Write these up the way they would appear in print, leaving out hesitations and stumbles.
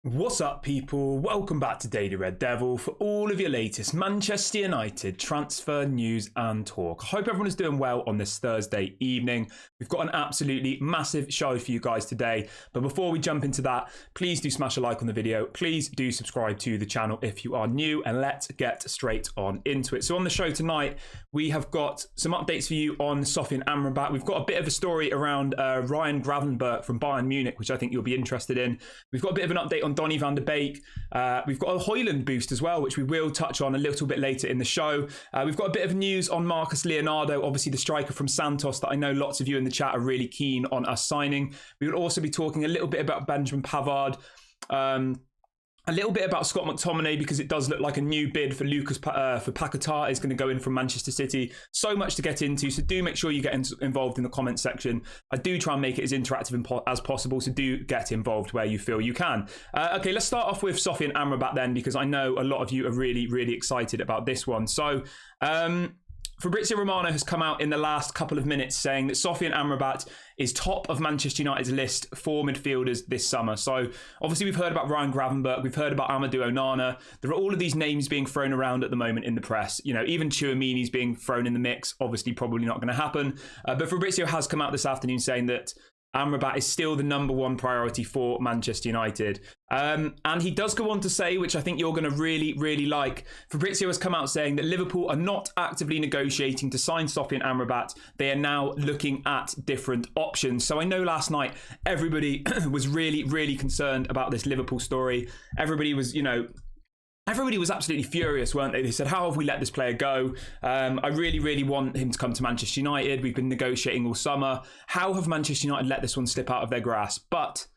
What's up, people? Welcome back to Daily Red Devil for all of your latest Manchester United transfer news and talk. I hope everyone is doing well on this Thursday evening. We've got an absolutely massive show for you guys today. But before we jump into that, please do smash a like on the video. Please do subscribe to the channel if you are new, and let's get straight on into it. So on the show tonight, we have got some updates for you on Sofian Amrabat. We've got a bit of a story around Ryan Gravenberch from Bayern Munich, which I think you'll be interested in. We've got a bit of an update on Donny van de Beek. We've got a Hojlund boost as well, which we will touch on a little bit later in the show. We've got a bit of news on Marcus Leonardo, obviously the striker from Santos that I know lots of you in the chat are really keen on us signing. We will also be talking a little bit about Benjamin Pavard. A little bit about Scott McTominay, because it does look like a new bid for Qatar is going to go in from Manchester City. So much to get into, so do make sure you get involved in the comment section. I do try and make it as interactive as possible, so do get involved where you feel you can. Okay, let's start off with Sofian Amrabat then, because I know a lot of you are really excited about this one. So Fabrizio Romano has come out in the last couple of minutes saying that Sofian Amrabat is top of Manchester United's list for midfielders this summer. So obviously we've heard about Ryan Gravenberch, we've heard about Amadou Onana. There are all of these names being thrown around at the moment in the press. You know, even Tchouameni's being thrown in the mix. Obviously probably not going to happen. But Fabrizio has come out this afternoon saying that Amrabat is still the #1 priority for Manchester United. And he does go on to say, which I think you're going to really like, Fabrizio has come out saying that Liverpool are not actively negotiating to sign Sofian Amrabat. They are now looking at different options. So I know last night everybody was really concerned about this Liverpool story. Everybody was absolutely furious, weren't they? They said, how have we let this player go? I really want him to come to Manchester United. We've been negotiating all summer. How have Manchester United let this one slip out of their grasp? But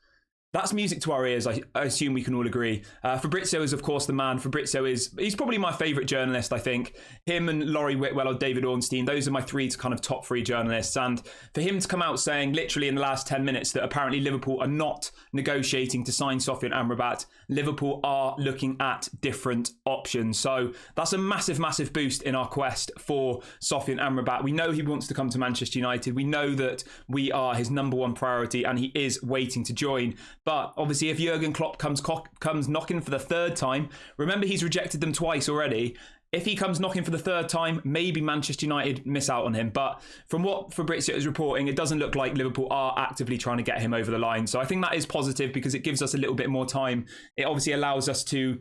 that's music to our ears, I assume we can all agree. Fabrizio is, of course, the man. He's probably my favourite journalist, I think. Him and Laurie Whitwell or David Ornstein, those are my top three journalists. And for him to come out saying, literally in the last 10 minutes, that apparently Liverpool are not negotiating to sign Sofian Amrabat, Liverpool are looking at different options. So that's a massive boost in our quest for Sofian Amrabat. We know he wants to come to Manchester United. We know that we are his #1 priority and he is waiting to join. But obviously, if Jurgen Klopp comes knocking for the third time, remember he's rejected them twice already. If he comes knocking for the third time, maybe Manchester United miss out on him. But from what Fabrizio is reporting, it doesn't look like Liverpool are actively trying to get him over the line. So I think that is positive because it gives us a little bit more time. It obviously allows us to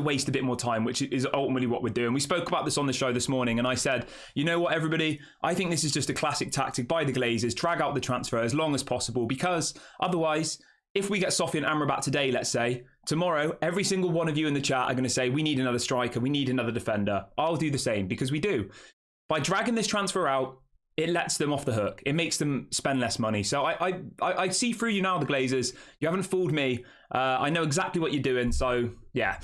waste a bit more time, which is ultimately what we're doing. We spoke about this on the show this morning, and I said, you know what, everybody? I think this is just a classic tactic by the Glazers. Drag out the transfer as long as possible, because otherwise, if we get Sofian Amrabat today, let's say, tomorrow, every single one of you in the chat are going to say, we need another striker, we need another defender. I'll do the same, because we do. By dragging this transfer out, it lets them off the hook. It makes them spend less money. So I see through you now, the Glazers. You haven't fooled me. I know exactly what you're doing. So, yeah.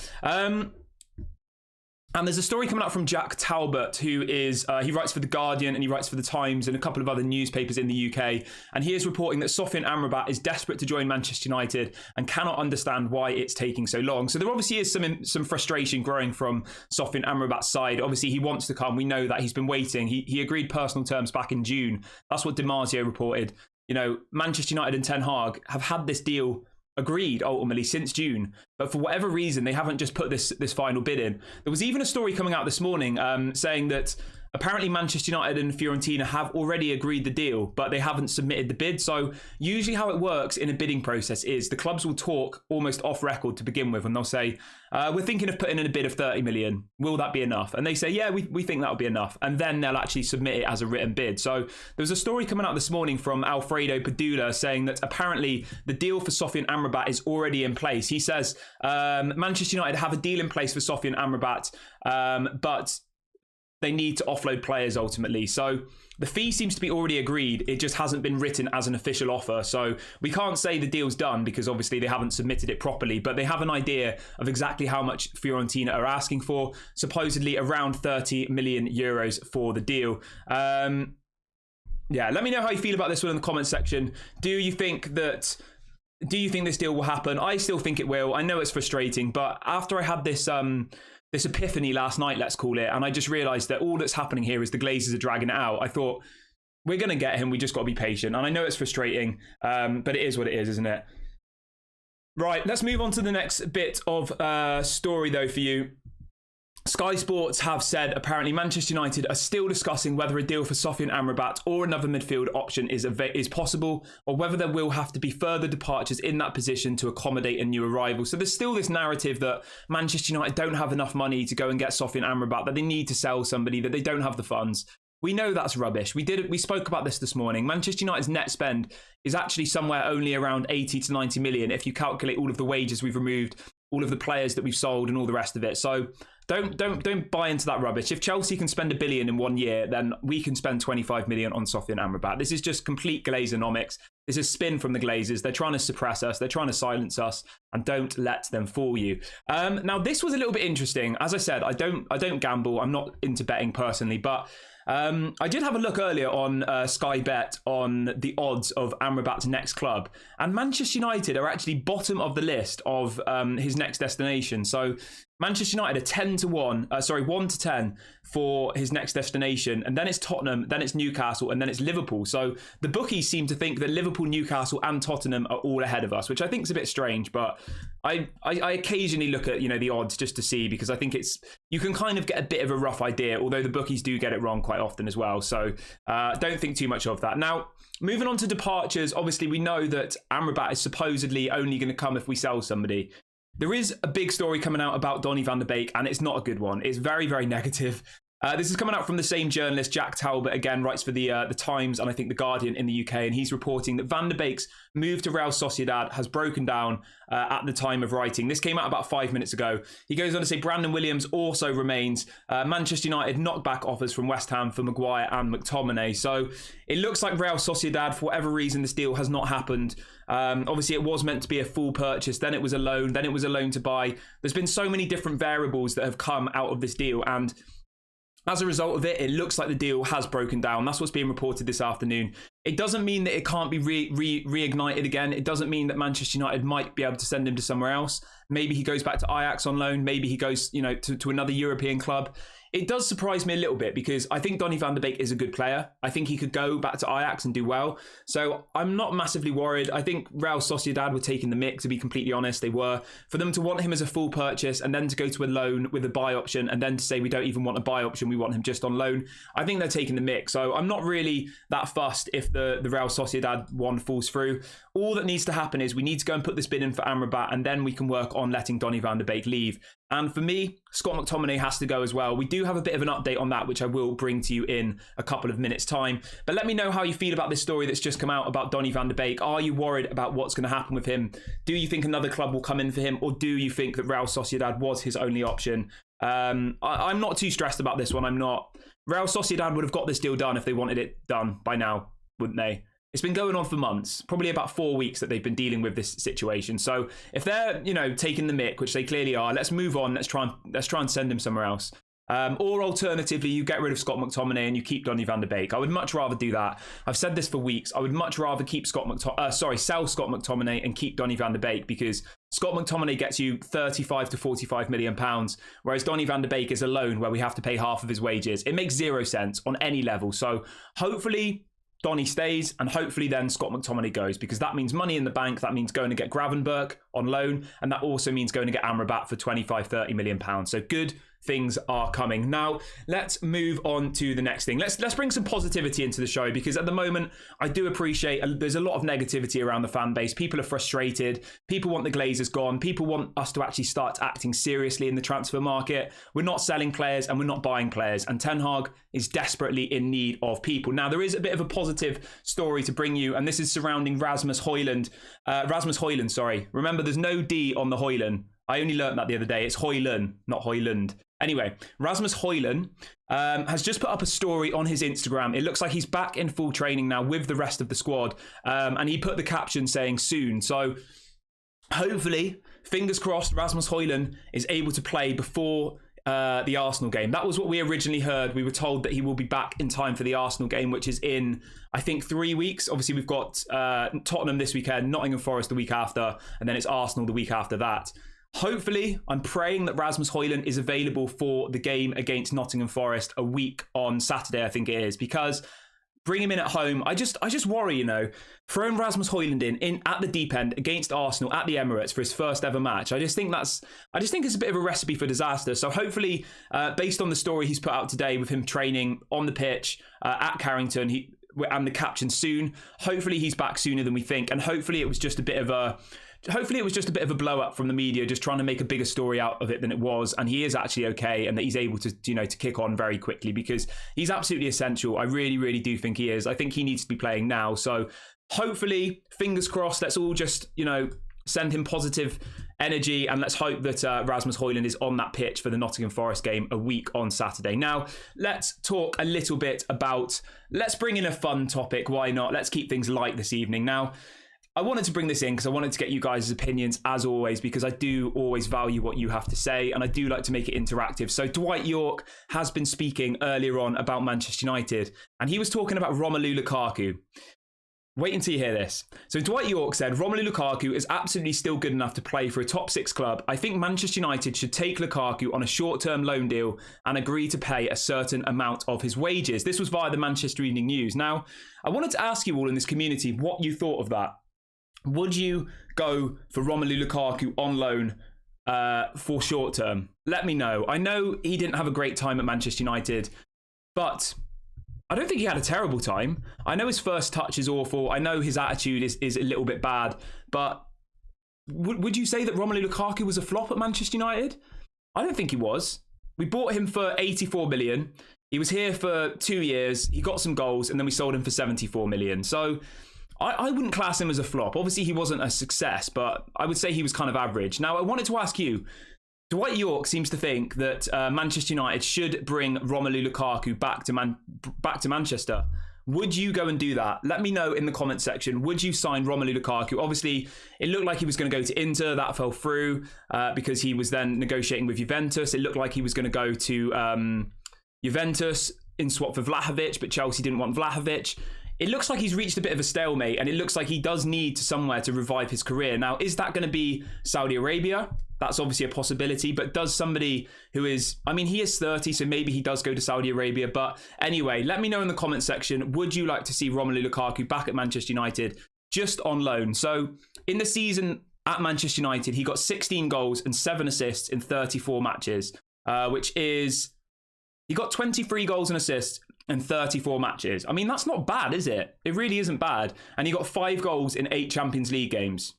And there's a story coming out from Jack Talbot, who is, he writes for The Guardian and he writes for The Times and a couple of other newspapers in the UK. And he is reporting that Sofian Amrabat is desperate to join Manchester United and cannot understand why it's taking so long. So there obviously is some frustration growing from Sofian Amrabat's side. Obviously, he wants to come. We know that he's been waiting. He agreed personal terms back in June. That's what DiMarzio reported. You know, Manchester United and Ten Hag have had this deal agreed ultimately since June, but for whatever reason they haven't just put this final bid in. There was even a story coming out this morning saying that apparently Manchester United and Fiorentina have already agreed the deal, but they haven't submitted the bid. So usually how it works in a bidding process is the clubs will talk almost off record to begin with, and they'll say, we're thinking of putting in a bid of 30 million. Will that be enough? And they say, yeah, we think that'll be enough. And then they'll actually submit it as a written bid. So there was a story coming out this morning from Alfredo Padula saying that apparently the deal for Sofian Amrabat is already in place. He says Manchester United have a deal in place for Sofian Amrabat, but they need to offload players ultimately. So the fee seems to be already agreed. It just hasn't been written as an official offer. So we can't say the deal's done because obviously they haven't submitted it properly, but they have an idea of exactly how much Fiorentina are asking for, supposedly around 30 million euros for the deal. Yeah, let me know how you feel about this one in the comment section. Do you think this deal will happen? I still think it will. I know it's frustrating, but after I had this epiphany last night, let's call it, and I just realised that all that's happening here is the Glazers are dragging it out. I thought, we're going to get him, we just got to be patient. And I know it's frustrating, but it is what it is, isn't it? Right, let's move on to the next bit of story though for you. Sky Sports have said apparently Manchester United are still discussing whether a deal for Sofyan Amrabat or another midfield option is possible, or whether there will have to be further departures in that position to accommodate a new arrival. So there's still this narrative that Manchester United don't have enough money to go and get Sofyan Amrabat, that they need to sell somebody, that they don't have the funds. We know that's rubbish. We spoke about this morning. Manchester United's net spend is actually somewhere only around 80 to 90 million if you calculate all of the wages we've removed, all of the players that we've sold and all the rest of it. So don't buy into that rubbish. If Chelsea can spend $1 billion in 1 year, then we can spend 25 million on Sofyan Amrabat. This is just complete Glazeronomics. This is spin from the Glazers. They're trying to suppress us. They're trying to silence us, and don't let them fool you. Now, this was a little bit interesting. As I said, I don't gamble. I'm not into betting personally, but I did have a look earlier on Sky Bet on the odds of Amrabat's next club, and Manchester United are actually bottom of the list of his next destination. So Manchester United are 1 to 10 for his next destination, and then it's Tottenham, then it's Newcastle, and then it's Liverpool. So the bookies seem to think that Liverpool, Newcastle, and Tottenham are all ahead of us, which I think is a bit strange. But I occasionally look at the odds just to see, because I think you can kind of get a bit of a rough idea, although the bookies do get it wrong quite often as well. So don't think too much of that. Now, moving on to departures, obviously we know that Amrabat is supposedly only going to come if we sell somebody. There is a big story coming out about Donny van de Beek, and it's not a good one. It's very, very negative. This is coming out from the same journalist, Jack Talbot, again, writes for the Times and I think the Guardian in the UK, and he's reporting that Van de Beek's move to Real Sociedad has broken down at the time of writing. This came out about 5 minutes ago. He goes on to say Brandon Williams also remains. Manchester United knocked back offers from West Ham for Maguire and McTominay. So it looks like Real Sociedad, for whatever reason, this deal has not happened. Obviously, it was meant to be a full purchase. Then it was a loan. Then it was a loan to buy. There's been so many different variables that have come out of this deal, and as a result of it, it looks like the deal has broken down. That's what's being reported this afternoon. It doesn't mean that it can't be reignited again. It doesn't mean that Manchester United might be able to send him to somewhere else. Maybe he goes back to Ajax on loan. Maybe he goes, to another European club. It does surprise me a little bit, because I think Donny van de Beek is a good player. I think he could go back to Ajax and do well. So I'm not massively worried. I think Real Sociedad were taking the mick, to be completely honest. They were. For them to want him as a full purchase and then to go to a loan with a buy option and then to say we don't even want a buy option, we want him just on loan, I think they're taking the mick. So I'm not really that fussed if the Real Sociedad one falls through. All that needs to happen is we need to go and put this bid in for Amrabat, and then we can work on letting Donny van de Beek leave. And for me, Scott McTominay has to go as well. We do have a bit of an update on that, which I will bring to you in a couple of minutes' time. But let me know how you feel about this story that's just come out about Donny van de Beek. Are you worried about what's going to happen with him? Do you think another club will come in for him? Or do you think that Real Sociedad was his only option? I'm not too stressed about this one. I'm not. Real Sociedad would have got this deal done if they wanted it done by now, wouldn't they? It's been going on for months, probably about 4 weeks that they've been dealing with this situation. So if they're, taking the mick, which they clearly are, let's move on. Let's try and send him somewhere else. Or alternatively, you get rid of Scott McTominay and you keep Donny van de Beek. I would much rather do that. I've said this for weeks. I would much rather sell Scott McTominay and keep Donny van de Beek, because Scott McTominay gets you 35 to 45 million pounds, whereas Donny van de Beek is a loan where we have to pay half of his wages. It makes zero sense on any level. So hopefully Donny stays, and hopefully then Scott McTominay goes, because that means money in the bank. That means going to get Gravenberch on loan, and that also means going to get Amrabat for 25, 30 million pounds. So good things are coming. Now, let's move on to the next thing. Let's bring some positivity into the show, because at the moment, I do appreciate there's a lot of negativity around the fan base. People are frustrated. People want the Glazers gone. People want us to actually start acting seriously in the transfer market. We're not selling players and we're not buying players, and Ten Hag is desperately in need of people. Now, there is a bit of a positive story to bring you, and this is surrounding Rasmus Hojlund. Remember, there's no D on the Hojlund. I only learned that the other day. It's Hojlund, not Hojlund. Anyway, Rasmus Hojlund has just put up a story on his Instagram. It looks like he's back in full training now with the rest of the squad. And he put the caption saying soon. So hopefully, fingers crossed, Rasmus Hojlund is able to play before the Arsenal game. That was what we originally heard. We were told that he will be back in time for the Arsenal game, which is in, I think, 3 weeks. Obviously, we've got Tottenham this weekend, Nottingham Forest the week after, and then it's Arsenal the week after that. Hopefully, I'm praying that Rasmus Hojlund is available for the game against Nottingham Forest a week on Saturday, I think it is, because bring him in at home. I just worry, throwing Rasmus Hojlund in at the deep end against Arsenal at the Emirates for his first ever match. I just think it's a bit of a recipe for disaster. So hopefully, based on the story he's put out today with him training on the pitch at Carrington, and the captain soon. Hopefully he's back sooner than we think, and hopefully it was just a bit of a blow up from the media, just trying to make a bigger story out of it than it was, and he is actually okay, and that he's able to to kick on very quickly, because he's absolutely essential. I really, really do think he is. I think he needs to be playing now. So hopefully, fingers crossed, let's all just send him positive energy, and let's hope that Rasmus Hojlund is on that pitch for the Nottingham Forest game a week on Saturday. Now, let's talk a little bit about, let's bring in a fun topic. Why not? Let's keep things light this evening. Now, I wanted to bring this in because I wanted to get you guys' opinions as always, because I do always value what you have to say, and I do like to make it interactive. So Dwight York has been speaking earlier on about Manchester United, and he was talking about Romelu Lukaku. Wait until you hear this. So Dwight York said, Romelu Lukaku is absolutely still good enough to play for a top 6 club. I think Manchester United should take Lukaku on a short-term loan deal and agree to pay a certain amount of his wages. This was via the Manchester Evening News. Now, I wanted to ask you all in this community what you thought of that. Would you go for Romelu Lukaku on loan for short-term? Let me know. I know he didn't have a great time at Manchester United, but I don't think he had a terrible time. I know his first touch is awful. I know his attitude is a little bit bad. But would you say that Romelu Lukaku was a flop at Manchester United? I don't think he was. We bought him for 84 million. He was here for 2 years. He got some goals, and then we sold him for 74 million. So I wouldn't class him as a flop. Obviously, he wasn't a success, but I would say he was kind of average. Now, I wanted to ask you, Dwight York seems to think that Manchester United should bring Romelu Lukaku back to Manchester. Would you go and do that? Let me know in the comment section. Would you sign Romelu Lukaku? Obviously, it looked like he was going to go to Inter. That fell through because he was then negotiating with Juventus. It looked like he was going to go to Juventus in swap for Vlahovic, but Chelsea didn't want Vlahovic. It looks like he's reached a bit of a stalemate, and it looks like he does need somewhere to revive his career. Now, is that going to be Saudi Arabia? That's obviously a possibility, but does somebody who is, he is 30, so maybe he does go to Saudi Arabia. But anyway, let me know in the comment section, would you like to see Romelu Lukaku back at Manchester United just on loan? So in the season at Manchester United, he got 16 goals and 7 assists in 34 matches, which is, he got 23 goals and assists in 34 matches. That's not bad, is it? It really isn't bad. And he got 5 goals in 8 Champions League games.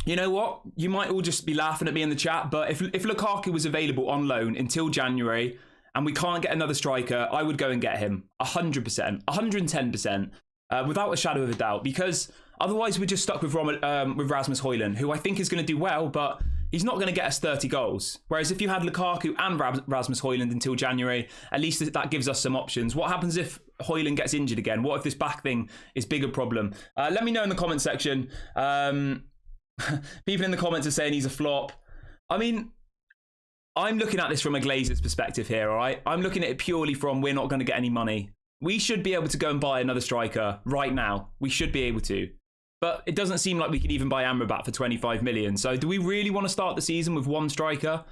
You know what? You might all just be laughing at me in the chat, but if Lukaku was available on loan until January and we can't get another striker, I would go and get him 100%, 110%, without a shadow of a doubt, because otherwise we're just stuck with Rasmus Hojlund, who I think is going to do well, but he's not going to get us 30 goals. Whereas if you had Lukaku and Rasmus Hojlund until January, at least that gives us some options. What happens if Hojlund gets injured again? What if this back thing is a bigger problem? Let me know in the comment section. People in the comments are saying he's a flop. I'm looking at this from a Glazers perspective here, all right? I'm looking at it purely from, we're not going to get any money. We should be able to go and buy another striker right now. We should be able to. But it doesn't seem like we could even buy Amrabat for 25 million. So do we really want to start the season with one striker?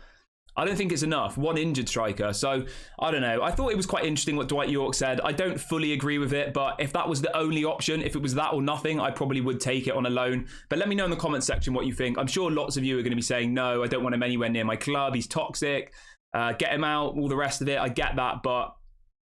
I don't think it's enough. One injured striker. So I don't know. I thought it was quite interesting what Dwight York said. I don't fully agree with it, but if that was the only option, if it was that or nothing, I probably would take it on a loan. But let me know in the comment section what you think. I'm sure lots of you are going to be saying, no, I don't want him anywhere near my club. He's toxic. Get him out, all the rest of it. I get that, but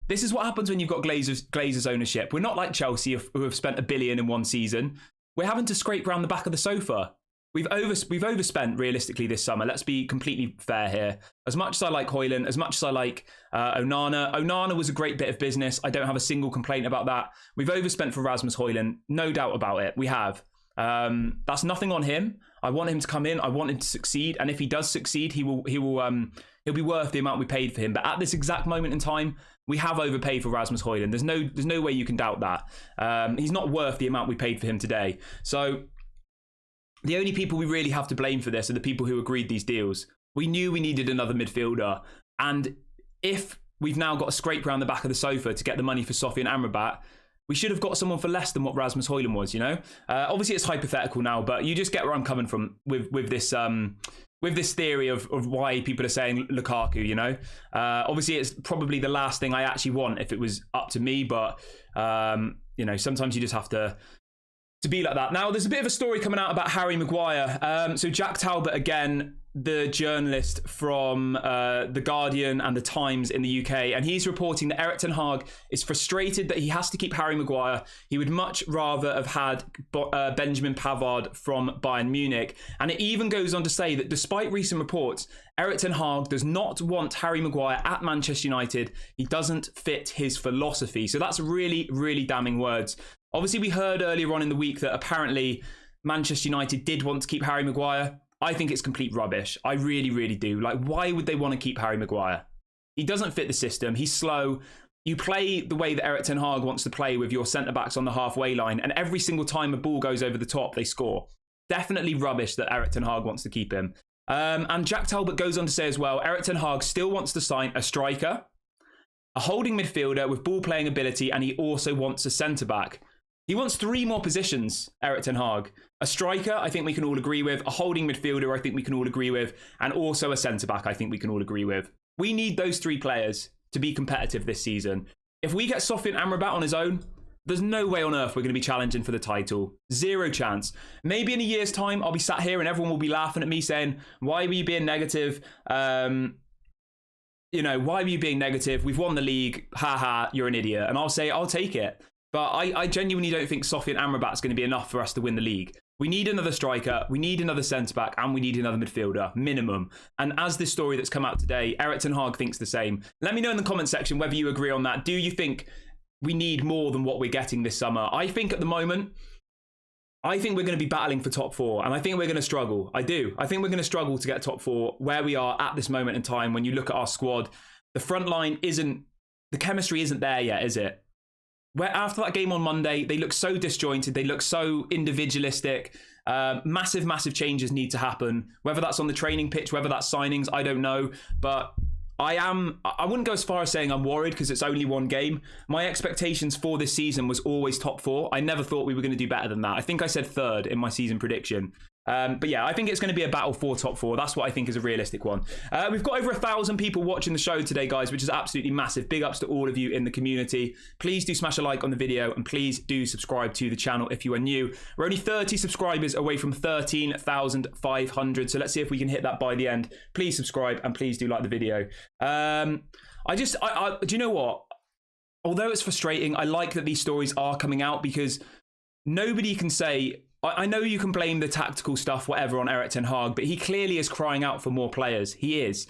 this is what happens when you've got Glazers ownership. We're not like Chelsea who have spent $1 billion in one season. We're having to scrape around the back of the sofa. We've overspent realistically this summer. Let's be completely fair here. As much as I like Hojlund, as much as I like Onana was a great bit of business. I don't have a single complaint about that. We've overspent for Rasmus Hojlund, no doubt about it. We have. That's nothing on him. I want him to come in. I want him to succeed, and if he does succeed, he'll be worth the amount we paid for him. But at this exact moment in time, we have overpaid for Rasmus Hojlund. There's no way you can doubt that. He's not worth the amount we paid for him today. So the only people we really have to blame for this are the people who agreed these deals. We knew we needed another midfielder. And if we've now got to scrape around the back of the sofa to get the money for Sofian Amrabat, we should have got someone for less than what Rasmus Hojlund was, you know? Obviously, it's hypothetical now, but you just get where I'm coming from with this theory of why people are saying Lukaku, you know? Obviously, it's probably the last thing I actually want if it was up to me, but, you know, sometimes you just have to be like that. Now, there's a bit of a story coming out about Harry Maguire. So Jack Talbot, again, the journalist from The Guardian and The Times in the UK, and he's reporting that Erik ten Hag is frustrated that he has to keep Harry Maguire. He would much rather have had Benjamin Pavard from Bayern Munich. And it even goes on to say that despite recent reports, Erik ten Hag does not want Harry Maguire at Manchester United. He doesn't fit his philosophy. So that's really, really damning words. Obviously, we heard earlier on in the week that apparently Manchester United did want to keep Harry Maguire. I think it's complete rubbish. I really, really do. Like, why would they want to keep Harry Maguire? He doesn't fit the system. He's slow. You play the way that Erik ten Hag wants to play with your centre-backs on the halfway line, and every single time a ball goes over the top, they score. Definitely rubbish that Erik ten Hag wants to keep him. And Jack Talbot goes on to say as well, Erik ten Hag still wants to sign a striker, a holding midfielder with ball-playing ability, and he also wants a centre-back. He wants 3 more positions, Erik ten Hag. A striker, I think we can all agree with. A holding midfielder, I think we can all agree with. And also a centre-back, I think we can all agree with. We need those 3 players to be competitive this season. If we get Sofian Amrabat on his own, there's no way on earth we're going to be challenging for the title. 0 chance. Maybe in a year's time, I'll be sat here and everyone will be laughing at me saying, why were you being negative? You know, why were you being negative? We've won the league. Ha ha, you're an idiot. And I'll say, I'll take it. But I genuinely don't think Sofian Amrabat's going to be enough for us to win the league. We need another striker, we need another centre-back, and we need another midfielder, minimum. And as this story that's come out today, Erik ten Hag thinks the same. Let me know in the comment section whether you agree on that. Do you think we need more than what we're getting this summer? I think at the moment, I think we're going to be battling for top 4, and I think we're going to struggle. I do. I think we're going to struggle to get top 4 where we are at this moment in time. When you look at our squad, the front line the chemistry isn't there yet, is it? Where after that game on Monday, they look so disjointed, they look so individualistic. Massive changes need to happen. Whether that's on the training pitch, whether that's signings, I don't know. But I wouldn't go as far as saying I'm worried because it's only 1 game. My expectations for this season was always top 4. I never thought we were going to do better than that. I think I said 3rd in my season prediction. But yeah, I think it's going to be a battle for top 4. That's what I think is a realistic one. We've got over 1,000 people watching the show today, guys, which is absolutely massive. Big ups to all of you in the community. Please do smash a like on the video and please do subscribe to the channel if you are new. We're only 30 subscribers away from 13,500. So let's see if we can hit that by the end. Please subscribe and please do like the video. Do you know what? Although it's frustrating, I like that these stories are coming out because nobody can say, I know you can blame the tactical stuff, whatever, on Erik ten Hag, but he clearly is crying out for more players. He is.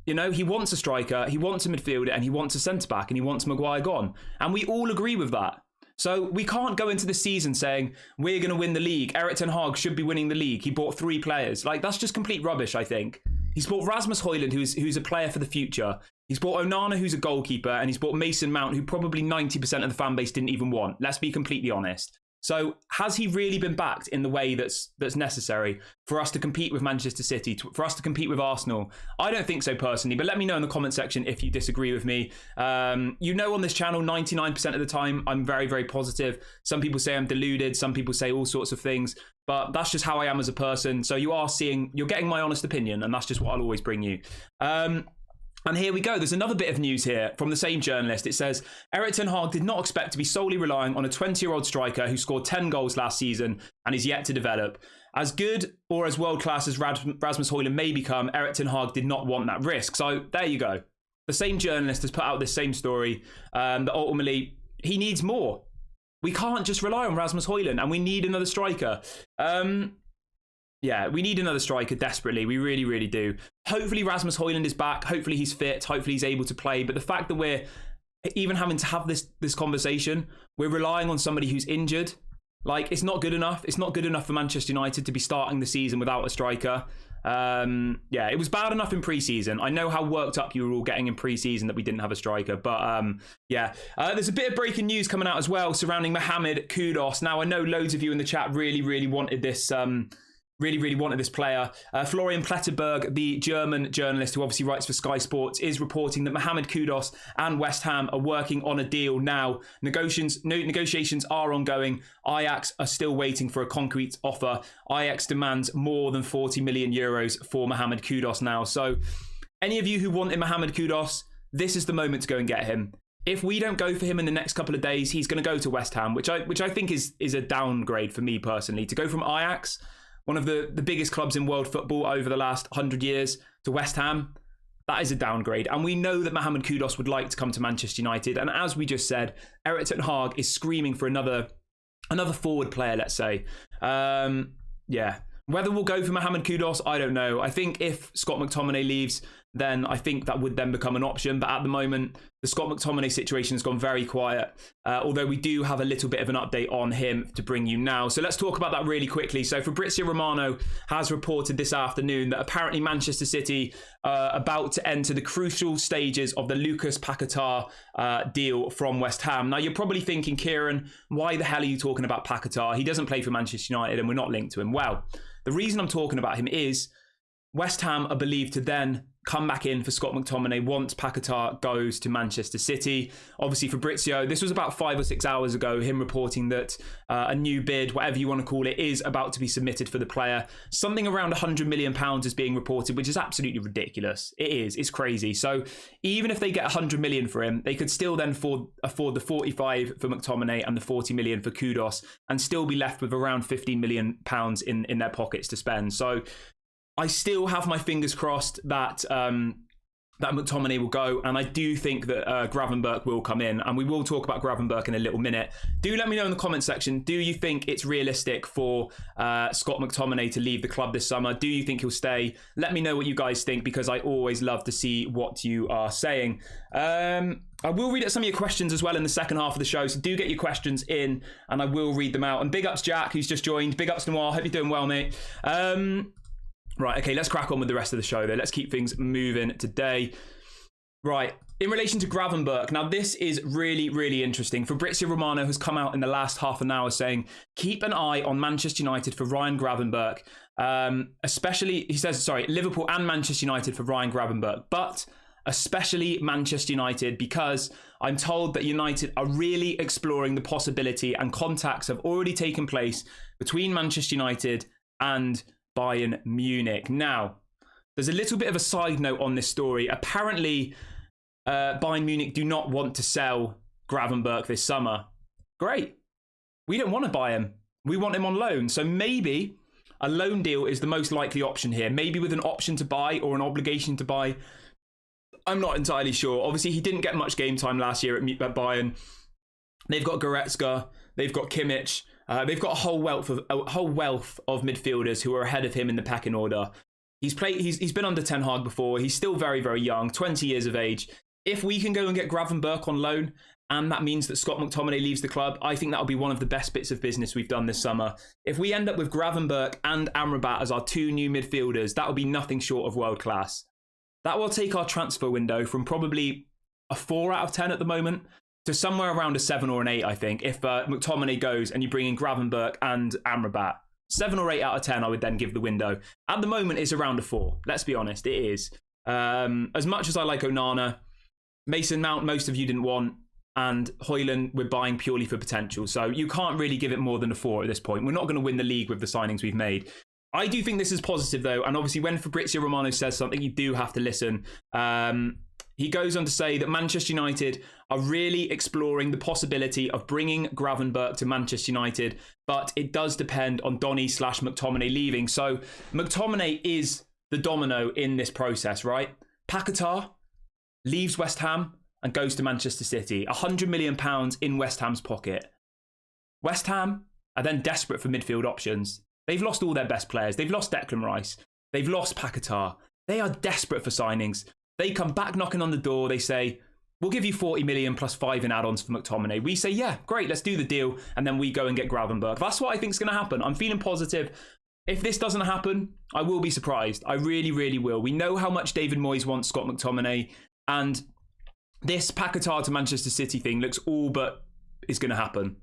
You know, he wants a striker, he wants a midfielder, and he wants a centre-back, and he wants Maguire gone. And we all agree with that. So we can't go into the season saying, we're going to win the league. Erik ten Hag should be winning the league. He bought 3 players. Like, that's just complete rubbish, I think. He's bought Rasmus Hojlund, who's a player for the future. He's bought Onana, who's a goalkeeper, and he's bought Mason Mount, who probably 90% of the fan base didn't even want. Let's be completely honest. So has he really been backed in the way that's necessary for us to compete with Manchester City, for us to compete with Arsenal? I don't think so personally, but let me know in the comment section if you disagree with me. You know, on this channel, 99% of the time, I'm very, very positive. Some people say I'm deluded. Some people say all sorts of things, but that's just how I am as a person. So you're getting my honest opinion, and that's just what I'll always bring you. And here we go. There's another bit of news here from the same journalist. It says, Erik ten Hag did not expect to be solely relying on a 20-year-old striker who scored 10 goals last season and is yet to develop. As good or as world-class as Rasmus Hojlund may become, Erik ten Hag did not want that risk. So there you go. The same journalist has put out this same story that ultimately he needs more. We can't just rely on Rasmus Hojlund, and we need another striker. Yeah, we need another striker desperately. We really, really do. Hopefully Rasmus Hojlund is back. Hopefully he's fit. Hopefully he's able to play. But the fact that we're even having to have this conversation, we're relying on somebody who's injured. Like, it's not good enough. It's not good enough for Manchester United to be starting the season without a striker. Yeah, it was bad enough in pre-season. I know how worked up you were all getting in pre-season that we didn't have a striker. But yeah, there's a bit of breaking news coming out as well surrounding Mohamed Kudus. Now, I know loads of you in the chat really, really wanted this really, really wanted this player. Florian Pletterberg, the German journalist who obviously writes for Sky Sports, is reporting that Mohamed Kudus and West Ham are working on a deal now. Negotiations are ongoing. Ajax are still waiting for a concrete offer. Ajax demands more than 40 million euros for Mohamed Kudus now. So any of you who wanted Mohamed Kudus, this is the moment to go and get him. If we don't go for him in the next couple of days, he's going to go to West Ham, which I think is a downgrade for me personally. To go from Ajax, one of the biggest clubs in world football over the last 100 years, to West Ham, that is a downgrade. And we know that Mohamed Kudus would like to come to Manchester United. And as we just said, Erik ten Hag is screaming for another forward player, let's say. Yeah. Whether we'll go for Mohamed Kudus, I don't know. I think if Scott McTominay leaves, then I think that would then become an option. But at the moment, the Scott McTominay situation has gone very quiet, although we do have a little bit of an update on him to bring you now. So let's talk about that really quickly. So Fabrizio Romano has reported this afternoon that apparently Manchester City are about to enter the crucial stages of the Lucas Paquetá deal from West Ham. Now, you're probably thinking, Kieran, why the hell are you talking about Paquetá? He doesn't play for Manchester United and we're not linked to him. Well, the reason I'm talking about him is West Ham are believed to then come back in for Scott McTominay once Paquetá goes to Manchester City. Obviously, Fabrizio, this was about 5 or 6 hours ago, him reporting that a new bid, whatever you want to call it, is about to be submitted for the player. Something around £100 million is being reported, which is absolutely ridiculous. It is. It's crazy. So even if they get £100 million for him, they could still then afford the 45 for McTominay and the 40 million for Kudus and still be left with around £15 million in their pockets to spend. So I still have my fingers crossed that that McTominay will go, and I do think that Gravenberch will come in, and we will talk about Gravenberch in a little minute. Do let me know in the comment section, do you think it's realistic for Scott McTominay to leave the club this summer? Do you think he'll stay? Let me know what you guys think, because I always love to see what you are saying. I will read out some of your questions as well in the second half of the show, so do get your questions in, and I will read them out. And big ups Jack, who's just joined. Big ups Noir, hope you're doing well, mate. Right, okay, let's crack on with the rest of the show, though. Let's keep things moving today. Right, in relation to Gravenberch, now this is really, really interesting. Fabrizio Romano has come out in the last half an hour saying, keep an eye on Manchester United for Ryan Gravenberch. Especially, he says, sorry, Liverpool and Manchester United for Ryan Gravenberch, but especially Manchester United, because I'm told that United are really exploring the possibility, and contacts have already taken place between Manchester United and Bayern Munich. Now, there's a little bit of a side note on this story. Apparently, Bayern Munich do not want to sell Gravenberch this summer. Great. We don't want to buy him. We want him on loan. So maybe a loan deal is the most likely option here. Maybe with an option to buy or an obligation to buy. I'm not entirely sure. Obviously, he didn't get much game time last year at Bayern. They've got Goretzka. They've got Kimmich. They've got a whole wealth of midfielders who are ahead of him in the pecking order. He's been under Ten Hag before. He's still very, very young, 20 years of age. If we can go and get Gravenberch on loan, and that means that Scott McTominay leaves the club, I think that'll be one of the best bits of business we've done this summer. If we end up with Gravenberch and Amrabat as our two new midfielders, that will be nothing short of world class. That will take our transfer window from probably a 4 out of 10 at the moment to somewhere around a 7 or an 8, I think, if McTominay goes and you bring in Gravenberch and Amrabat. 7 or 8 out of 10, I would then give the window. At the moment, it's around a 4. Let's be honest, it is. As much as I like Onana, Mason Mount, most of you didn't want, and Hojlund, we're buying purely for potential. So you can't really give it more than a 4 at this point. We're not going to win the league with the signings we've made. I do think this is positive, though, and obviously when Fabrizio Romano says something, you do have to listen. He goes on to say that Manchester United are really exploring the possibility of bringing Gravenberch to Manchester United, but it does depend on Donny/McTominay leaving. So McTominay is the domino in this process, right? Paquetá leaves West Ham and goes to Manchester City. £100 million in West Ham's pocket. West Ham are then desperate for midfield options. They've lost all their best players. They've lost Declan Rice. They've lost Paquetá. They are desperate for signings. They come back knocking on the door. They say, we'll give you 40 million plus 5 in add-ons for McTominay. We say, yeah, great, let's do the deal. And then we go and get Gravenberch. That's what I think is going to happen. I'm feeling positive. If this doesn't happen, I will be surprised. I really, really will. We know how much David Moyes wants Scott McTominay. And this Paquetá to Manchester City thing looks all but is going to happen.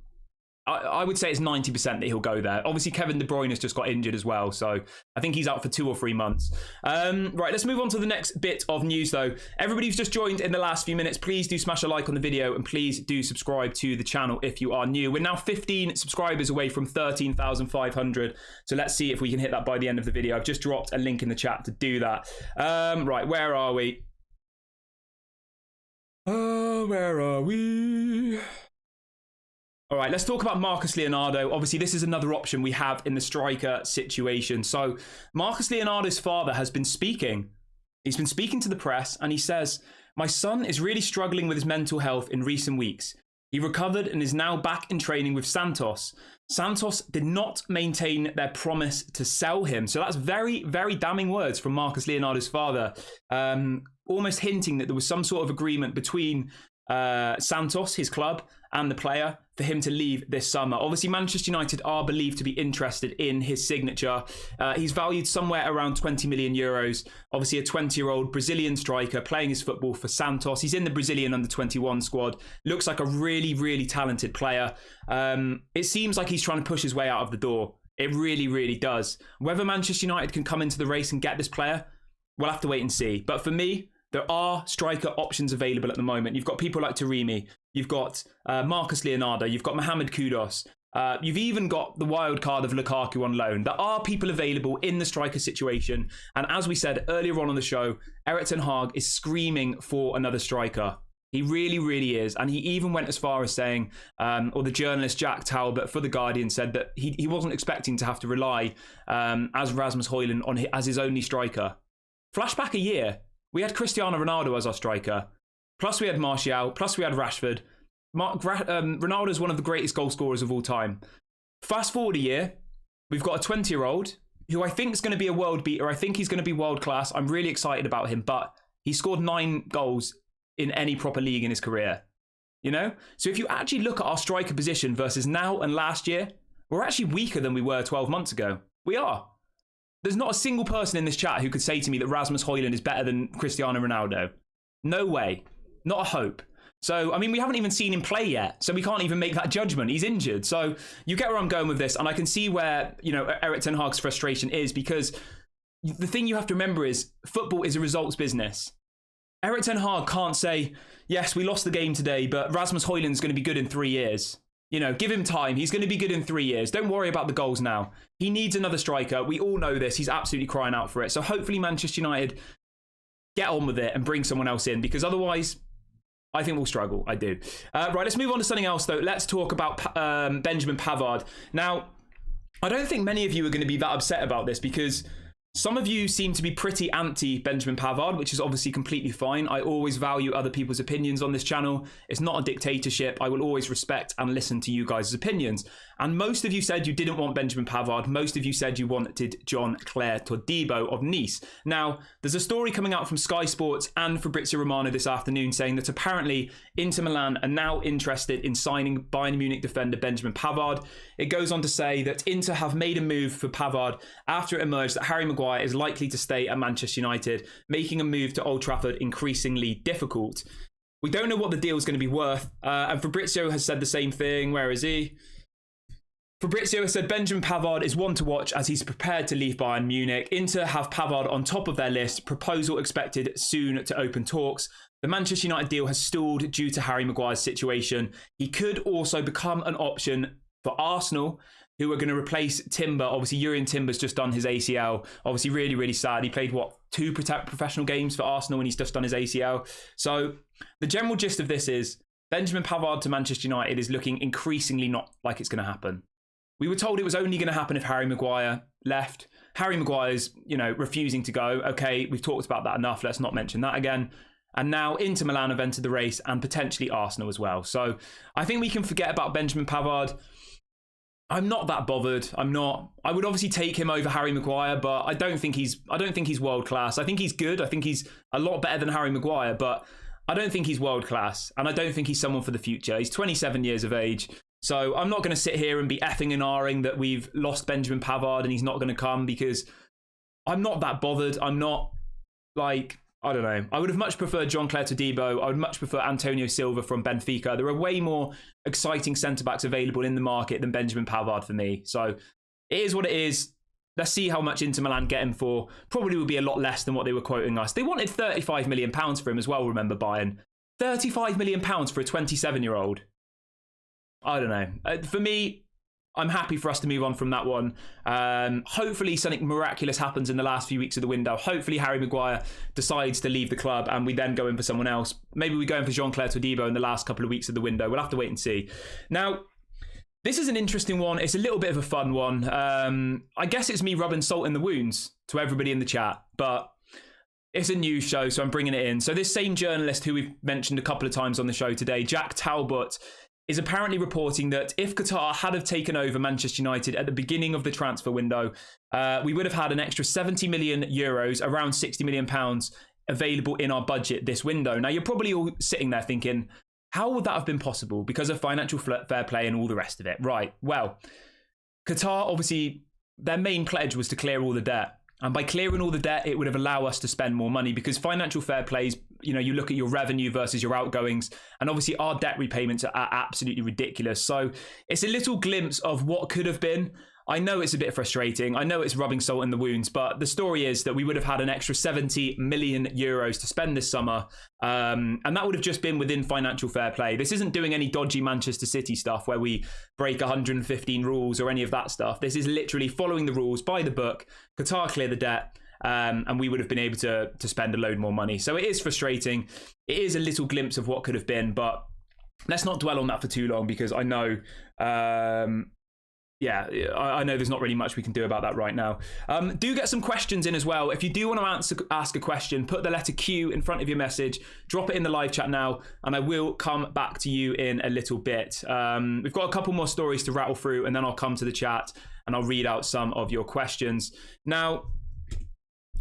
I would say it's 90% that he'll go there. Obviously, Kevin De Bruyne has just got injured as well, so I think he's out for 2 or 3 months. Right, let's move on to the next bit of news, though. Everybody who's just joined in the last few minutes, please do smash a like on the video, and please do subscribe to the channel if you are new. We're now 15 subscribers away from 13,500, so let's see if we can hit that by the end of the video. I've just dropped a link in the chat to do that. Right, where are we? Where are we? All right, let's talk about Marcus Leonardo. Obviously, this is another option we have in the striker situation. So Marcus Leonardo's father has been speaking. He's been speaking to the press, and he says, "My son is really struggling with his mental health in recent weeks. He recovered and is now back in training with Santos. Santos did not maintain their promise to sell him." So that's very, very damning words from Marcus Leonardo's father, almost hinting that there was some sort of agreement between Santos, his club, and the player for him to leave this summer. Obviously, Manchester United are believed to be interested in his signature. He's valued somewhere around 20 million euros. Obviously, a 20-year-old Brazilian striker playing his football for Santos. He's in the Brazilian under-21 squad. Looks like a really, really talented player. It seems like he's trying to push his way out of the door. It really, really does. Whether Manchester United can come into the race and get this player, we'll have to wait and see. But for me, there are striker options available at the moment. You've got people like Taremi. You've got Marcus Leonardo. You've got Mohamed Kudus. You've even got the wild card of Lukaku on loan. There are people available in the striker situation. And as we said earlier on the show, Erik ten Hag is screaming for another striker. He really, really is. And he even went as far as saying, or the journalist Jack Talbot for The Guardian said that he wasn't expecting to have to rely as Rasmus Hojlund on as his only striker. Flashback a year. We had Cristiano Ronaldo as our striker. Plus we had Martial. Plus we had Rashford. Ronaldo is one of the greatest goal scorers of all time. Fast forward a year. We've got a 20-year-old who I think is going to be a world beater. I think he's going to be world class. I'm really excited about him. But he scored 9 goals in any proper league in his career. You know? So if you actually look at our striker position versus now and last year, we're actually weaker than we were 12 months ago. We are. There's not a single person in this chat who could say to me that Rasmus Hojlund is better than Cristiano Ronaldo. No way. Not a hope. So, I mean, we haven't even seen him play yet, so we can't even make that judgment. He's injured. So you get where I'm going with this, and I can see where, you know, Erik ten Hag's frustration is, because the thing you have to remember is football is a results business. Erik ten Hag can't say, yes, we lost the game today, but Rasmus Hojlund's going to be good in 3 years. You know, give him time. He's going to be good in 3 years. Don't worry about the goals now. He needs another striker. We all know this. He's absolutely crying out for it. So hopefully Manchester United get on with it and bring someone else in, because otherwise I think we'll struggle. I do. Right, let's move on to something else, though. Let's talk about Benjamin Pavard. Now, I don't think many of you are going to be that upset about this, because some of you seem to be pretty anti Benjamin Pavard, which is obviously completely fine. I always value other people's opinions on this channel. It's not a dictatorship. I will always respect and listen to you guys' opinions. And most of you said you didn't want Benjamin Pavard. Most of you said you wanted Jean-Claire Todibo of Nice. Now, there's a story coming out from Sky Sports and Fabrizio Romano this afternoon saying that apparently Inter Milan are now interested in signing Bayern Munich defender Benjamin Pavard. It goes on to say that Inter have made a move for Pavard after it emerged that Harry Maguire is likely to stay at Manchester United, making a move to Old Trafford increasingly difficult. We don't know what the deal is going to be worth, and Fabrizio has said the same thing. Where is he? Fabrizio has said Benjamin Pavard is one to watch as he's prepared to leave Bayern Munich. Inter have Pavard on top of their list. Proposal expected soon to open talks. The Manchester United deal has stalled due to Harry Maguire's situation. He could also become an option for Arsenal, who are going to replace Timber. Obviously, Jurrien Timber's just done his ACL. Obviously, really, really sad. He played, 2 professional games for Arsenal and he's just done his ACL. So the general gist of this is Benjamin Pavard to Manchester United is looking increasingly not like it's going to happen. We were told it was only going to happen if Harry Maguire left. Harry Maguire's, refusing to go. Okay, we've talked about that enough. Let's not mention that again. And now Inter Milan have entered the race and potentially Arsenal as well. So I think we can forget about Benjamin Pavard. I'm not that bothered. I'm not. I would obviously take him over Harry Maguire, but I don't think he's world class. I think he's good. I think he's a lot better than Harry Maguire, but I don't think he's world class. And I don't think he's someone for the future. He's 27 years of age. So I'm not going to sit here and be effing and ahhing that we've lost Benjamin Pavard and he's not going to come, because I'm not that bothered. I'm not I don't know. I would have much preferred Jean-Claire Todibo. I would much prefer Antonio Silva from Benfica. There are way more exciting centre-backs available in the market than Benjamin Pavard for me. So it is what it is. Let's see how much Inter Milan get him for. Probably will be a lot less than what they were quoting us. They wanted £35 million for him as well, remember, Bayern. £35 million for a 27-year-old. I don't know. For me, I'm happy for us to move on from that one. Hopefully something miraculous happens in the last few weeks of the window. Hopefully Harry Maguire decides to leave the club and we then go in for someone else. Maybe we go in for Jean-Claire Todibo in the last couple of weeks of the window. We'll have to wait and see. Now, this is an interesting one. It's a little bit of a fun one. I guess it's me rubbing salt in the wounds to everybody in the chat, but it's a news show, so I'm bringing it in. So this same journalist who we've mentioned a couple of times on the show today, Jack Talbot, is apparently reporting that if Qatar had have taken over Manchester United at the beginning of the transfer window, we would have had an extra 70 million euros, around 60 million pounds, available in our budget this window. Now, you're probably all sitting there thinking, how would that have been possible? Because of financial fair play and all the rest of it. Right, well, Qatar, obviously, their main pledge was to clear all the debt. And by clearing all the debt, it would have allowed us to spend more money because financial fair plays, you know, you look at your revenue versus your outgoings, and obviously our debt repayments are absolutely ridiculous. So it's a little glimpse of what could have been. I know it's a bit frustrating. I know it's rubbing salt in the wounds, but the story is that we would have had an extra 70 million euros to spend this summer. And that would have just been within financial fair play. This isn't doing any dodgy Manchester City stuff where we break 115 rules or any of that stuff. This is literally following the rules by the book. Qatar clear the debt. And we would have been able to spend a load more money. So it is frustrating. It is a little glimpse of what could have been, but let's not dwell on that for too long because I know... I know there's not really much we can do about that right now. Do get some questions in as well. If you do want to ask a question, put the letter Q in front of your message, drop it in the live chat now, and I will come back to you in a little bit. We've got a couple more stories to rattle through, and then I'll come to the chat and I'll read out some of your questions. Now,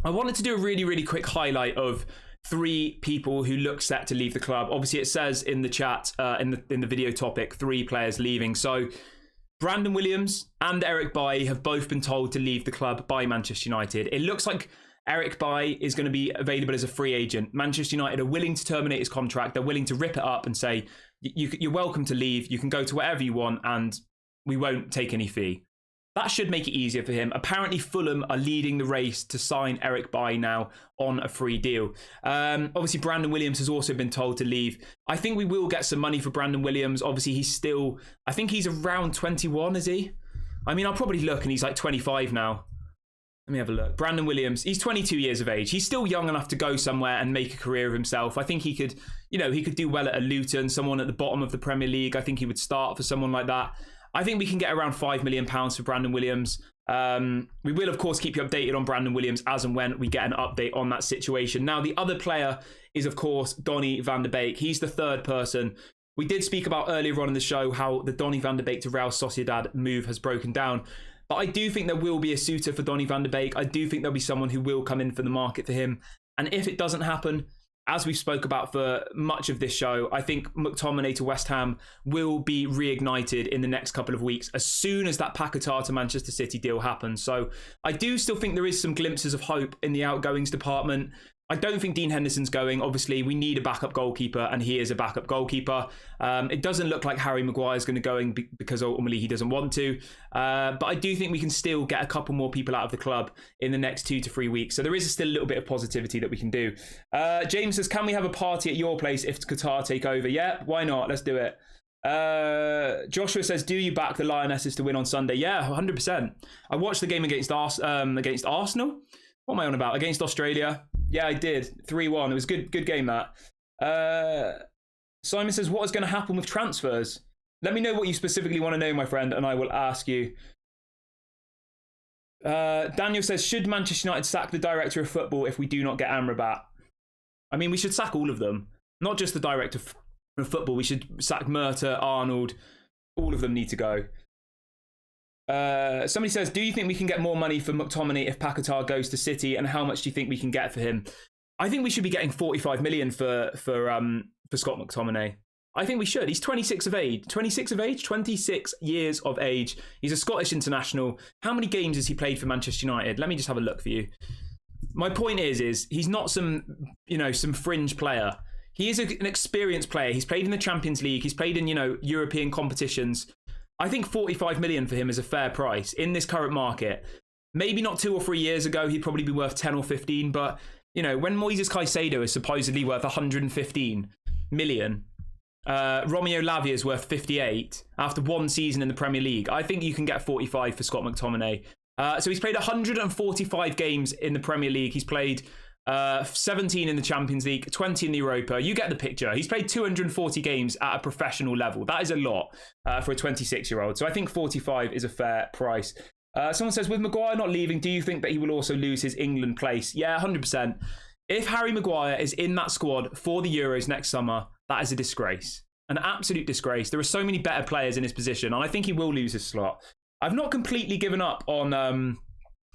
I wanted to do a really, really quick highlight of 3 people who look set to leave the club. Obviously, it says in the chat, in the video topic, 3 players leaving. So Brandon Williams and Eric Bailly have both been told to leave the club by Manchester United. It looks like Eric Bailly is going to be available as a free agent. Manchester United are willing to terminate his contract. They're willing to rip it up and say, you're welcome to leave. You can go to wherever you want and we won't take any fee. That should make it easier for him. Apparently, Fulham are leading the race to sign Eric Bailly now on a free deal. Obviously, Brandon Williams has also been told to leave. I think we will get some money for Brandon Williams. Obviously, I think he's around 21, is he? I mean, I'll probably look and he's like 25 now. Let me have a look. Brandon Williams, he's 22 years of age. He's still young enough to go somewhere and make a career of himself. I think he could do well at a Luton, someone at the bottom of the Premier League. I think he would start for someone like that. I think we can get around £5 million for Brandon Williams. We will, of course, keep you updated on Brandon Williams as and when we get an update on that situation. Now, the other player is, of course, Donny van der Beek. He's the third person. We did speak about earlier on in the show how the Donny van der Beek to Real Sociedad move has broken down. But I do think there will be a suitor for Donny van der Beek. I do think there'll be someone who will come in for the market for him. And if it doesn't happen, as we spoke about for much of this show, I think McTominay to West Ham will be reignited in the next couple of weeks as soon as that Qatar to Manchester City deal happens. So I do still think there is some glimpses of hope in the outgoings department. I don't think Dean Henderson's going. Obviously, we need a backup goalkeeper, and he is a backup goalkeeper. It doesn't look like Harry Maguire's going to go in because ultimately he doesn't want to. But I do think we can still get a couple more people out of the club in the next 2 to 3 weeks. So there is still a little bit of positivity that we can do. James says, can we have a party at your place if Qatar take over? Yeah, why not? Let's do it. Joshua says, do you back the Lionesses to win on Sunday? Yeah, 100%. I watched the game against Arsenal. What am I on about? Against Australia. Yeah, I did. 3-1. It was good game, that. Simon says, what is going to happen with transfers? Let me know what you specifically want to know, my friend, and I will ask you. Daniel says, should Manchester United sack the director of football if we do not get Amrabat? I mean, we should sack all of them. Not just the director of football. We should sack Murta, Arnold. All of them need to go. Somebody says, do you think we can get more money for McTominay if Qatar goes to City, and how much do you think we can get for him? I think we should be getting 45 million for Scott McTominay. I think we should. He's 26 years of age. He's a Scottish international. How many games has he played for Manchester United? Let me just have a look for you. My point is he's not some, some fringe player. He is an experienced player. He's played in the Champions League. He's played in, European competitions. I think 45 million for him is a fair price in this current market. Maybe not 2 or 3 years ago, he'd probably be worth 10 or 15. But, when Moises Caicedo is supposedly worth 115 million, Romeo Lavia is worth 58 after 1 season in the Premier League. I think you can get 45 for Scott McTominay. So he's played 145 games in the Premier League. He's played 17 in the Champions League, 20 in the Europa. You get the picture. He's played 240 games at a professional level. That is a lot for a 26-year-old. So I think 45 is a fair price. Someone says, with Maguire not leaving, do you think that he will also lose his England place? Yeah, 100%. If Harry Maguire is in that squad for the Euros next summer, that is a disgrace. An absolute disgrace. There are so many better players in his position, and I think he will lose his slot. I've not completely given up on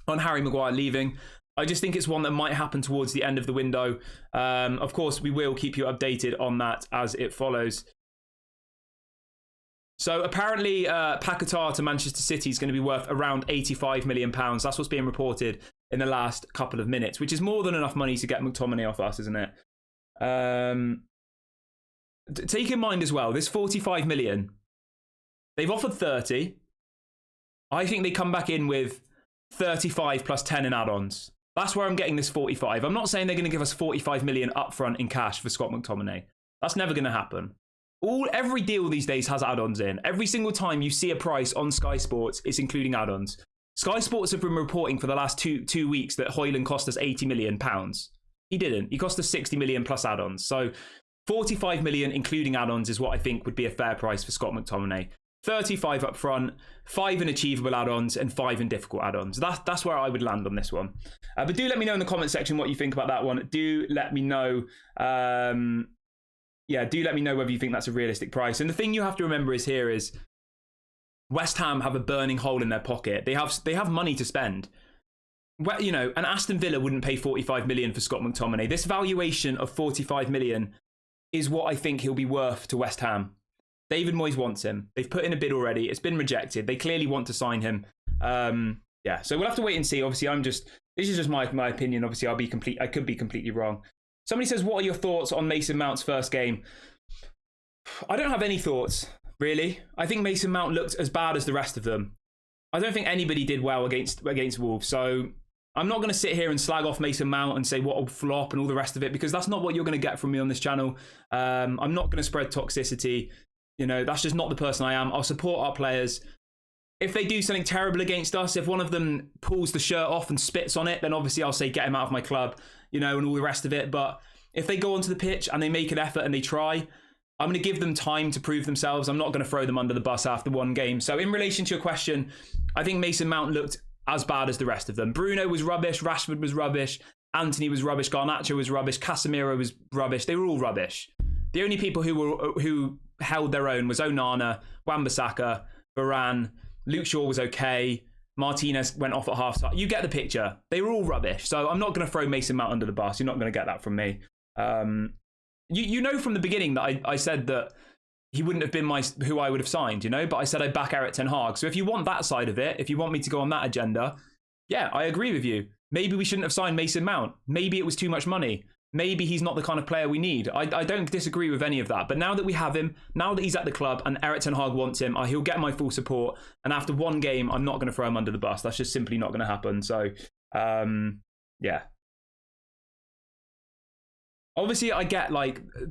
Harry Maguire leaving. I just think it's one that might happen towards the end of the window. Of course, we will keep you updated on that as it follows. So apparently, Qatar to Manchester City is going to be worth around £85 million. That's what's being reported in the last couple of minutes, which is more than enough money to get McTominay off us, isn't it? Take in mind as well, this 45 million, they've offered 30. I think they come back in with 35 plus 10 in add-ons. That's where I'm getting this 45. I'm not saying they're going to give us 45 million upfront in cash for Scott McTominay. That's never going to happen. Every deal these days has add-ons in. Every single time you see a price on Sky Sports, it's including add-ons. Sky Sports have been reporting for the last two weeks that Hojlund cost us £80 million. He didn't. He cost us 60 million plus add-ons. So 45 million including add-ons is what I think would be a fair price for Scott McTominay. 35 up front, 5 in achievable add-ons, and 5 in difficult add-ons. That's where I would land on this one. But do let me know in the comment section what you think about that one. Do let me know. Do let me know whether you think that's a realistic price. And the thing you have to remember is West Ham have a burning hole in their pocket. They have money to spend. Well, an Aston Villa wouldn't pay 45 million for Scott McTominay. This valuation of 45 million is what I think he'll be worth to West Ham. David Moyes wants him. They've put in a bid already. It's been rejected. They clearly want to sign him. So we'll have to wait and see. Obviously, this is just my opinion. Obviously, I could be completely wrong. Somebody says, what are your thoughts on Mason Mount's first game? I don't have any thoughts, really. I think Mason Mount looked as bad as the rest of them. I don't think anybody did well against Wolves. So I'm not going to sit here and slag off Mason Mount and say what a flop and all the rest of it, because that's not what you're going to get from me on this channel. I'm not going to spread toxicity. That's just not the person I am. I'll support our players. If they do something terrible against us, if one of them pulls the shirt off and spits on it, then obviously I'll say get him out of my club, and all the rest of it. But if they go onto the pitch and they make an effort and they try, I'm going to give them time to prove themselves. I'm not going to throw them under the bus after one game. So in relation to your question, I think Mason Mount looked as bad as the rest of them. Bruno was rubbish. Rashford was rubbish. Anthony was rubbish. Garnacho was rubbish. Casemiro was rubbish. They were all rubbish. The only people who held their own was Onana, Wan-Bissaka, Varane. Luke Shaw was okay. Martinez went off at half time. You get the picture. They were all rubbish. So I'm not going to throw Mason Mount under the bus. You're not going to get that from me. You know from the beginning that I said that he wouldn't have been who I would have signed, but I said I'd back Eric Ten Hag. So if you want that side of it, if you want me to go on that agenda, yeah, I agree with you. Maybe we shouldn't have signed Mason Mount. Maybe it was too much money. Maybe he's not the kind of player we need. I don't disagree with any of that. But now that we have him, now that he's at the club and Eric Ten Hag wants him, he'll get my full support. And after one game, I'm not going to throw him under the bus. That's just simply not going to happen. So, yeah. Obviously, I get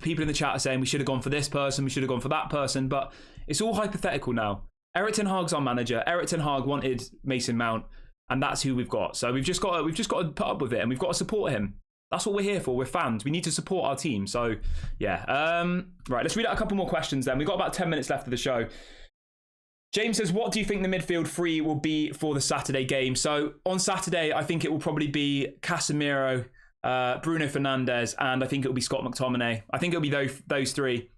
people in the chat are saying we should have gone for this person, we should have gone for that person, but it's all hypothetical now. Eric Ten Hag's our manager. Eric Ten Hag wanted Mason Mount, and that's who we've got. So we've just got to put up with it, and we've got to support him. That's what we're here for. We're fans. We need to support our team. So, yeah. Right, let's read out a couple more questions then. We've got about 10 minutes left of the show. James says, what do you think the midfield three will be for the Saturday game? So, on Saturday, I think it will probably be Casemiro, Bruno Fernandes, and I think it will be Scott McTominay. I think it'll be those three.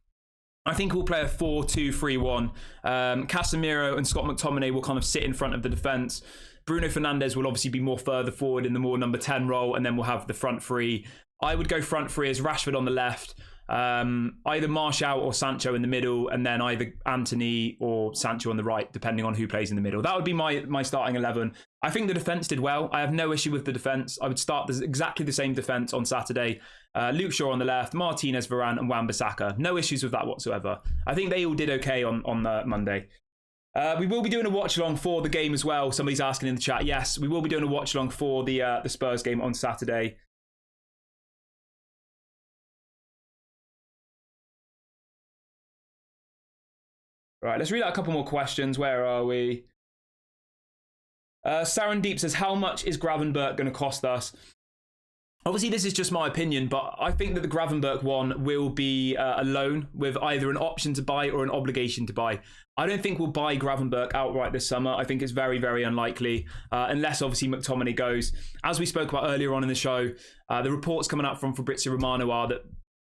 I think we'll play a 4-2-3-1. Casemiro and Scott McTominay will kind of sit in front of the defence. Bruno Fernandes will obviously be more further forward in the more number 10 role, and then we'll have the front three. I would go front three as Rashford on the left, Either Martial or Sancho in the middle, and then either Anthony or Sancho on the right, depending on who plays in the middle. That would be my starting 11. I think the defence did well. I have no issue with the defence. I would start exactly the same defence on Saturday. Luke Shaw on the left, Martinez, Varane, and Wan-Bissaka. No issues with that whatsoever. I think they all did okay on Monday. We will be doing a watch-along for the game as well. Somebody's asking in the chat. Yes, we will be doing a watch-along for the Spurs game on Saturday. Right, let's read out a couple more questions. Where are we? Sarandeep says, how much is Gravenberch going to cost us? Obviously, this is just my opinion, but I think that the Gravenberch one will be a loan with either an option to buy or an obligation to buy. I don't think we'll buy Gravenberch outright this summer. I think it's very, very unlikely, unless obviously McTominay goes. As we spoke about earlier on in the show, the reports coming out from Fabrizio Romano are that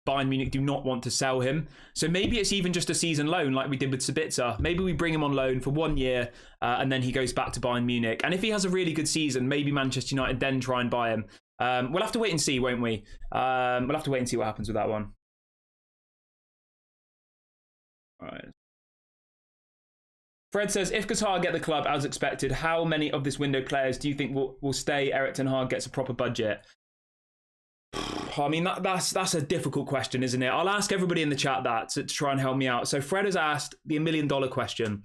Bayern Munich do not want to sell him. So maybe it's even just a season loan like we did with Sabitzer. Maybe we bring him on loan for 1 year and then he goes back to Bayern Munich. And if he has a really good season, maybe Manchester United then try and buy him. We'll have to wait and see, won't we? We'll have to wait and see what happens with that one. All right. Fred says, if Qatar get the club as expected, how many of this window players do you think will stay? Erik ten Hag gets a proper budget. I mean, that's a difficult question, isn't it? I'll ask everybody in the chat that to try and help me out. So Fred has asked the $1 million question.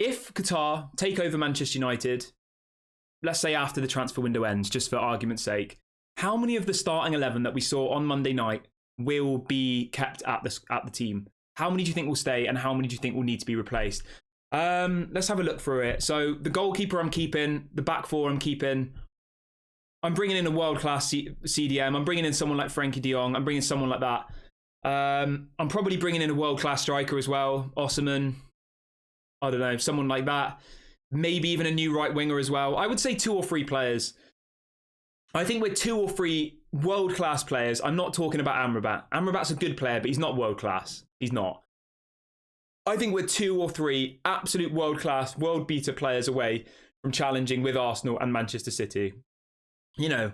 If Qatar take over Manchester United, let's say after the transfer window ends, just for argument's sake, how many of the starting 11 that we saw on Monday night will be kept at the team? How many do you think will stay and how many do you think will need to be replaced? Let's have a look through it. So the goalkeeper I'm keeping, the back four I'm keeping. I'm bringing in a world-class CDM. I'm bringing in someone like Frankie de Jong. I'm bringing someone like that. I'm probably bringing in a world-class striker as well. Osman. I don't know, someone like that. Maybe even a new right winger as well. I would say 2 or 3 players. I think we're 2 or 3 world-class players. I'm not talking about Amrabat. Amrabat's a good player, but he's not world-class. He's not. I think we're 2 or 3 absolute world-class, world-beater players away from challenging with Arsenal and Manchester City. You know,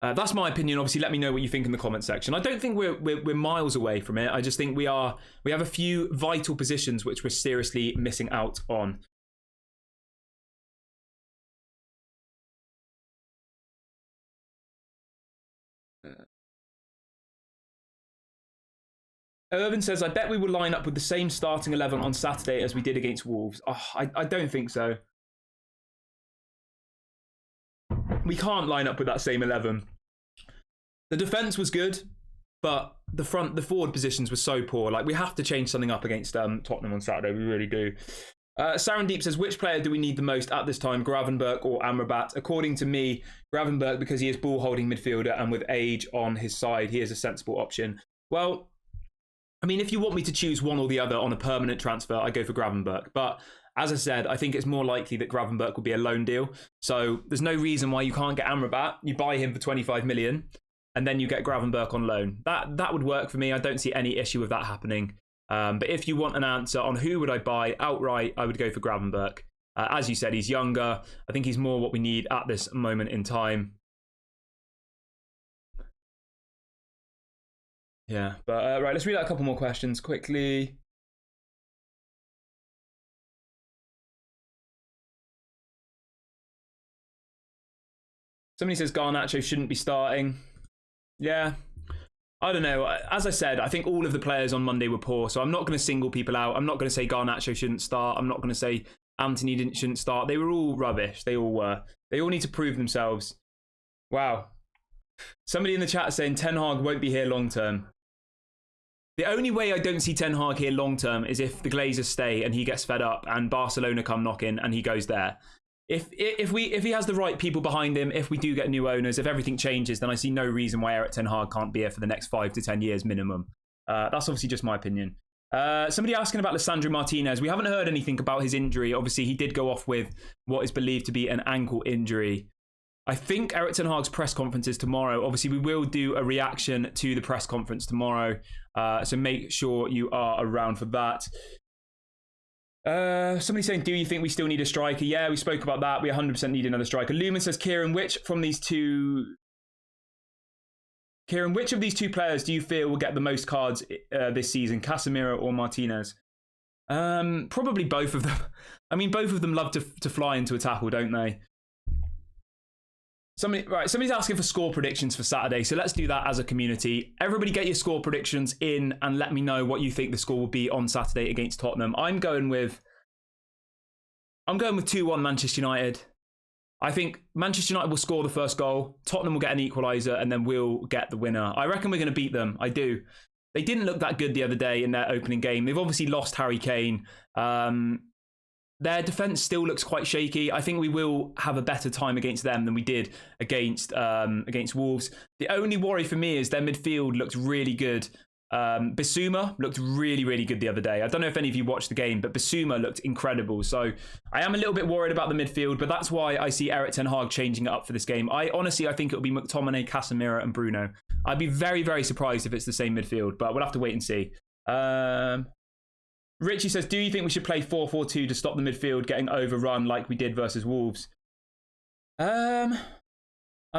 that's my opinion. Obviously, let me know what you think in the comment section. I don't think we're miles away from it. I just think we have a few vital positions which we're seriously missing out on. Irvin says, I bet we will line up with the same starting 11 on Saturday as we did against Wolves. Oh, I don't think so. We can't line up with that same 11. The defence was good, but the forward positions were so poor. Like, we have to change something up against Tottenham on Saturday. We really do. Sarandeep says, which player do we need the most at this time, Gravenberch or Amrabat? According to me, Gravenberch, because he is ball-holding midfielder and with age on his side, he is a sensible option. Well, I mean, if you want me to choose one or the other on a permanent transfer, I go for Gravenberch. But as I said, I think it's more likely that Gravenberch will be a loan deal. So there's no reason why you can't get Amrabat. You buy him for 25 million and then you get Gravenberch on loan. That would work for me. I don't see any issue with that happening. But if you want an answer on who would I buy outright, I would go for Gravenberch. As you said, he's younger. I think he's more what we need at this moment in time. Yeah, but right, let's read out a couple more questions quickly. Somebody says Garnacho shouldn't be starting. Yeah, I don't know. As I said, I think all of the players on Monday were poor, so I'm not going to single people out. I'm not going to say Garnacho shouldn't start. I'm not going to say Anthony shouldn't start. They were all rubbish. They all were. They all need to prove themselves. Wow. Somebody in the chat saying Ten Hag won't be here long term. The only way I don't see Ten Hag here long term is if the Glazers stay and he gets fed up and Barcelona come knocking and he goes there. If he has the right people behind him, if we do get new owners, if everything changes, then I see no reason why Erik ten Hag can't be here for the next 5 to 10 years minimum. That's obviously just my opinion. Somebody asking about Lisandro Martinez. We haven't heard anything about his injury. Obviously, he did go off with what is believed to be an ankle injury. I think Erik ten Hag's press conference is tomorrow. Obviously, we will do a reaction to the press conference tomorrow. So make sure you are around for that. Somebody saying, do you think we still need a striker? Yeah, we spoke about that. We 100% need another striker. Lumen says, Kieran, which from these two Kieran, which of these two players do you feel will get the most cards this season, Casemiro or Martinez? Probably both of them. I mean, both of them love to fly into a tackle, don't they? Somebody's asking for score predictions for Saturday, so let's do that as a community. Everybody get your score predictions in and let me know what you think the score will be on Saturday against Tottenham. I'm going with 2-1 Manchester United. I think Manchester United will score the first goal, Tottenham will get an equaliser, and then we'll get the winner. I reckon we're going to beat them. I do. They didn't look that good the other day in their opening game. They've obviously lost Harry Kane. Their defence still looks quite shaky. I think we will have a better time against them than we did against Wolves. The only worry for me is their midfield looked really good. Bissouma looked really, really good the other day. I don't know if any of you watched the game, but Bissouma looked incredible. So I am a little bit worried about the midfield, but that's why I see Erik ten Hag changing it up for this game. I think it'll be McTominay, Casemiro and Bruno. I'd be very, very surprised if it's the same midfield, but we'll have to wait and see. Richie says, do you think we should play 4-4-2 to stop the midfield getting overrun like we did versus Wolves? I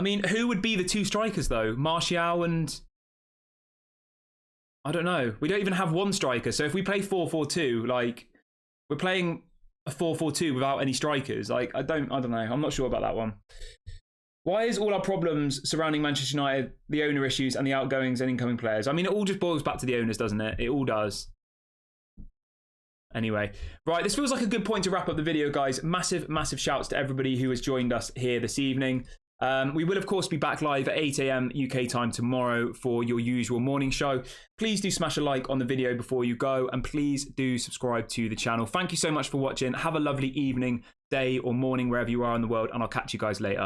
mean, who would be the two strikers though? Martial and... I don't know. We don't even have one striker. So if we play 4-4-2, like, we're playing a 4-4-2 without any strikers. Like, I don't know. I'm not sure about that one. Why is all our problems surrounding Manchester United, the owner issues and the outgoings and incoming players? I mean, it all just boils back to the owners, doesn't it? It all does. Anyway, right, this feels like a good point to wrap up the video, guys. Massive, massive shouts to everybody who has joined us here this evening. We will, of course, be back live at 8 a.m. UK time tomorrow for your usual morning show. Please do smash a like on the video before you go, and please do subscribe to the channel. Thank you so much for watching. Have a lovely evening, day, or morning, wherever you are in the world, and I'll catch you guys later.